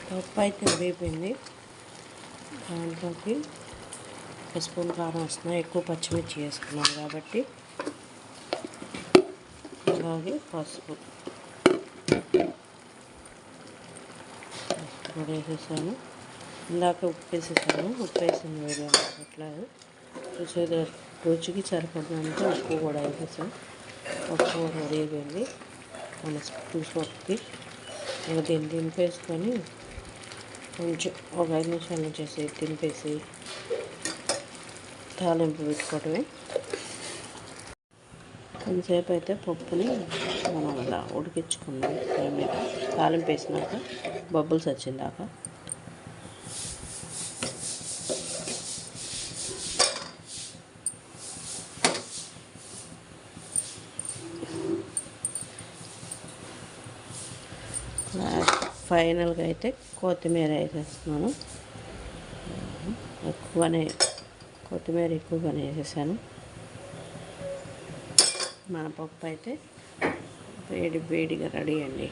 పప్పు అయితే ఉడిగిపోయింది. దాంట్లోకి ఒక స్పూన్ కారం వేస్తున్నాను. ఎక్కువ పచ్చిమిర్చి వేసుకున్నాను కాబట్టి. అలాగే పసుపు కూడా వేసేసాను. ఇందాక ఉప్పు వేసేసాను. ఉప్పు వేసిన వీడియో అట్లేదు చూసేది. రుచికి సరిపడినంత ఉప్పు కూడా వేసేసాను. పప్పు కూడా ఉడిగిపోయింది. మన పులుసుకి ఇంకా దీన్ని దింపేసుకొని కొంచెం ఒక 5 నిమిషాల నుంచి దింపేసి తాలింపు పెట్టుకోవడమే. కొంతసేపు అయితే పప్పుని మనం అలా ఉడికించుకున్నాం మీద తాలింపు వేసినాక బబుల్స్ వచ్చిందాక. ఫైనల్గా అయితే కొత్తిమీర వేసేస్తున్నాను. కొత్తిమీర ఎక్కువగానే వేసేసాను. మన పప్పు అయితే వేడిగా రెడీ అండి.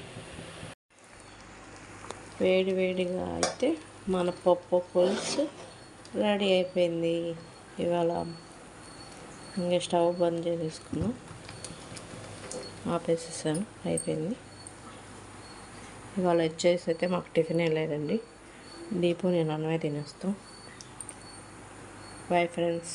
వేడిగా అయితే మన పప్పు పులుసు రెడీ అయిపోయింది. ఇవాళ ఇంకా స్టవ్ బంద్ చేసేసుకున్నాం, ఆపేసేసాను, అయిపోయింది. ఇవాళ వచ్చేసి అయితే మాకు టిఫిన్ లేదండి. దీపు నేను అన్నమే తినేస్తాం. Bye friends.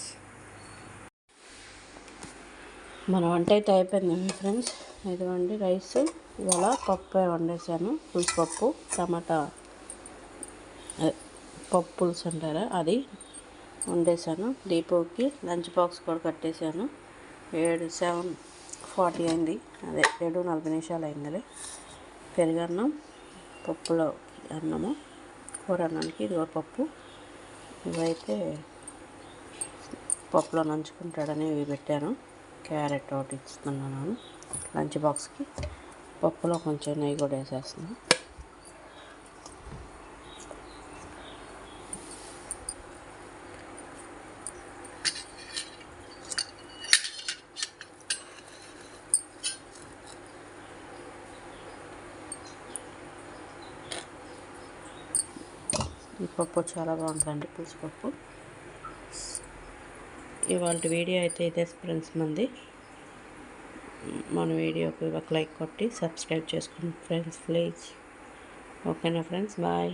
మన వంట అయితే అయిపోయిందండి ఫ్రెండ్స్. ఇదిగోండి రైస్. ఇవాళ పప్పు వండేసాను. పులుసు పప్పు, టమాటా పప్పు పులుసు అంటారా అది వండేసాను. దీపుకి లంచ్ బాక్స్ కూడా కట్టేసాను. 7:40 అయింది. అదే 7:40 అయింది. పెరుగన్నం, పప్పులో అన్నము, కూర అన్నానికి ఇదిగో పప్పు. ఇవైతే పప్పులో నంచుకుంటాడని ఇవి పెట్టాను. క్యారెట్ ఒకటి ఇస్తున్నాను లంచ్ బాక్స్కి. పప్పులో కొంచెం నెయ్యి కూడా వేసేస్తున్నాను. ఈ పప్పు చాలా బాగుంటుందండి, పులుసు పప్పు. ఇవాళ వీడియో అయితే ఇదే ఫ్రెండ్స్ మంది. మన వీడియోకి ఒక లైక్ కొట్టి సబ్స్క్రైబ్ చేసుకోండి ఫ్రెండ్స్ ప్లీజ్. ఓకేనా ఫ్రెండ్స్, బాయ్.